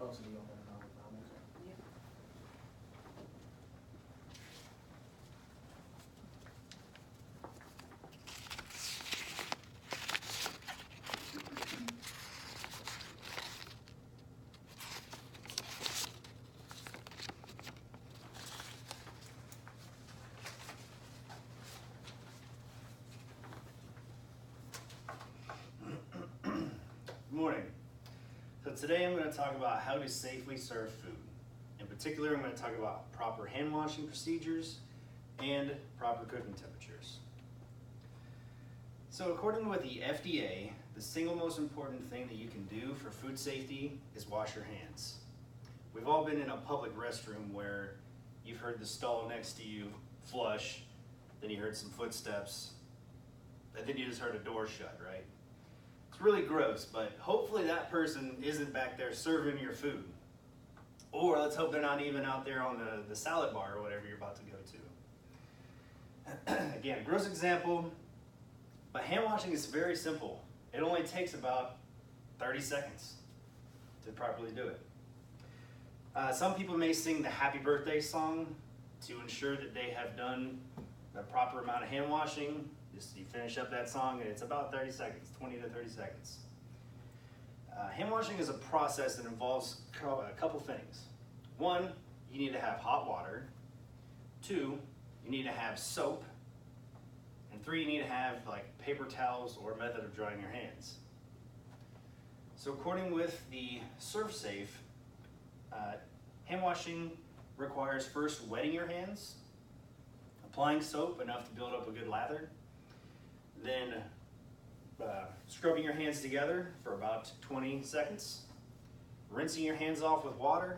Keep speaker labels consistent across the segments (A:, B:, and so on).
A: custody of that family.
B: Good morning. So today I'm going to talk about how to safely serve food. In particular, I'm going to talk about proper hand washing procedures and proper cooking temperatures. So according with the FDA, the single most important thing that you can do for food safety is wash your hands. We've all been in a public restroom where you've heard the stall next to you flush, then you heard some footsteps, and then you just heard a door shut, right? It's really gross, but hopefully that person isn't back there serving your food. Or let's hope they're not even out there on the salad bar or whatever you're about to go to. Again, gross example, but hand washing is very simple. It only takes about 30 seconds to properly do it. Some people may sing the happy birthday song to ensure that they have done the proper amount of hand washing. Just you finish up that song and it's about 30 seconds, 20 to 30 seconds. Hand washing is a process that involves a couple things. One, you need to have hot water. Two, you need to have soap. And three, you need to have like paper towels or a method of drying your hands. So according with the ServSafe, hand washing requires first wetting your hands, applying soap enough to build up a good lather, then scrubbing your hands together for about 20 seconds, rinsing your hands off with water,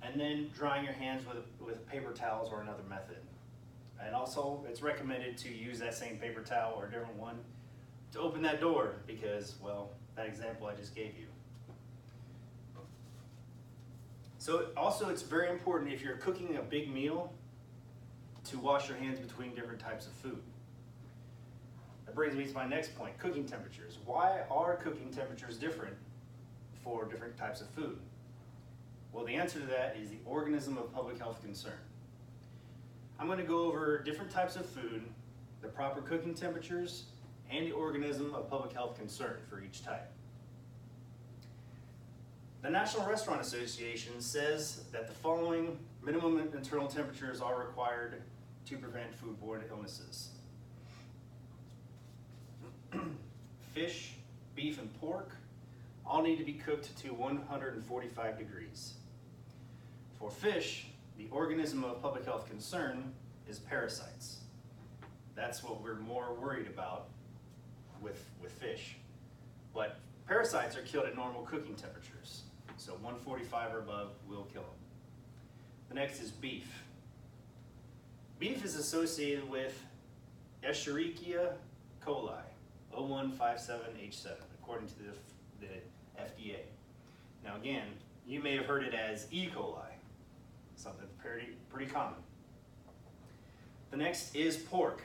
B: and then drying your hands with paper towels or another method. And also, it's recommended to use that same paper towel or a different one to open that door because, well, that example I just gave you. So also, it's very important if you're cooking a big meal to wash your hands between different types of food. That brings me to my next point, cooking temperatures. Why are cooking temperatures different for different types of food? Well, the answer to that is the organism of public health concern. I'm going to go over different types of food, the proper cooking temperatures, and the organism of public health concern for each type. The National Restaurant Association says that the following minimum internal temperatures are required to prevent foodborne illnesses. Fish, beef, and pork all need to be cooked to 145 degrees. For fish, the organism of public health concern is parasites. That's what we're more worried about with fish. But parasites are killed at normal cooking temperatures. So 145 or above will kill them. The next is beef. Beef is associated with Escherichia coli, 0157H7, according to the FDA. Now again, you may have heard it as E. coli, something pretty common. The next is pork.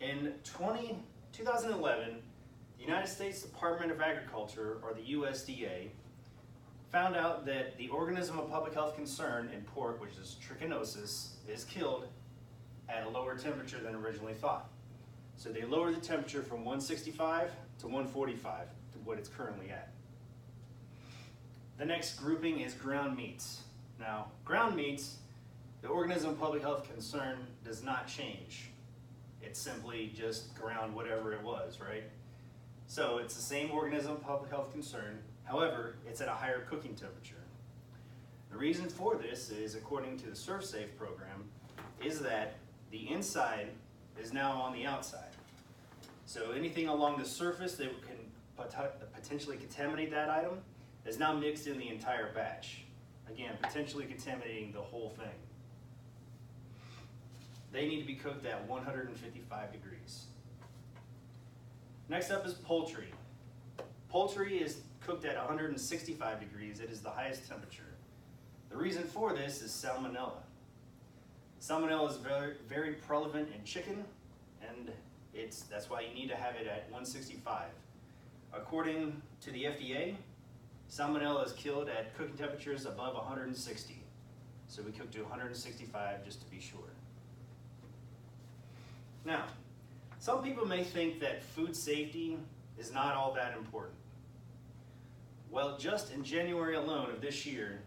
B: In 2011, the United States Department of Agriculture, or the USDA, found out that the organism of public health concern in pork, which is trichinosis, is killed at a lower temperature than originally thought. So they lowered the temperature from 165 to 145 to what it's currently at. The next grouping is ground meats. Now, ground meats, the organism of public health concern does not change. It's simply just ground whatever it was, right? So it's the same organism of public health concern, however, it's at a higher cooking temperature. The reason for this is, according to the ServSafe program, is that the inside is now on the outside. So anything along the surface that can potentially contaminate that item is now mixed in the entire batch. Again, potentially contaminating the whole thing. They need to be cooked at 155 degrees. Next up is poultry. Poultry is cooked at 165 degrees. It is the highest temperature. The reason for this is salmonella. Salmonella is very, very prevalent in chicken, and that's why you need to have it at 165. According to the FDA, Salmonella is killed at cooking temperatures above 160. So we cook to 165 just to be sure. Now, some people may think that food safety is not all that important. Well, just in January alone of this year,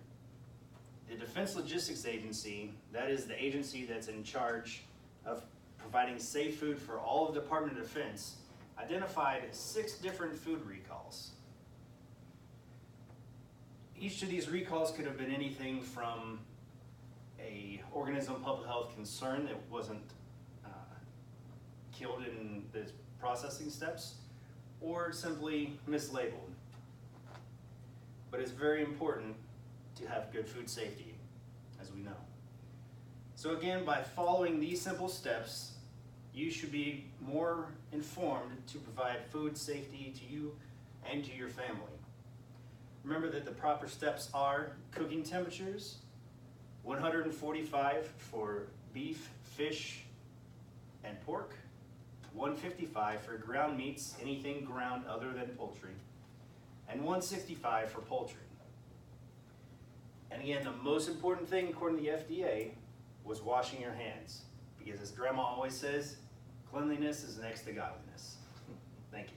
B: the Defense Logistics Agency, that is the agency that's in charge of providing safe food for all of the Department of Defense, identified 6 different food recalls. Each of these recalls could have been anything from a organism of public health concern that wasn't killed in the processing steps, or simply mislabeled. But it's very important to have good food safety, as we know. So again, by following these simple steps, you should be more informed to provide food safety to you and to your family. Remember that the proper steps are cooking temperatures, 145 for beef, fish, and pork, 155 for ground meats, anything ground other than poultry, and 165 for poultry. And again, the most important thing according to the FDA was washing your hands, because as Grandma always says, cleanliness is next to godliness. Thank you.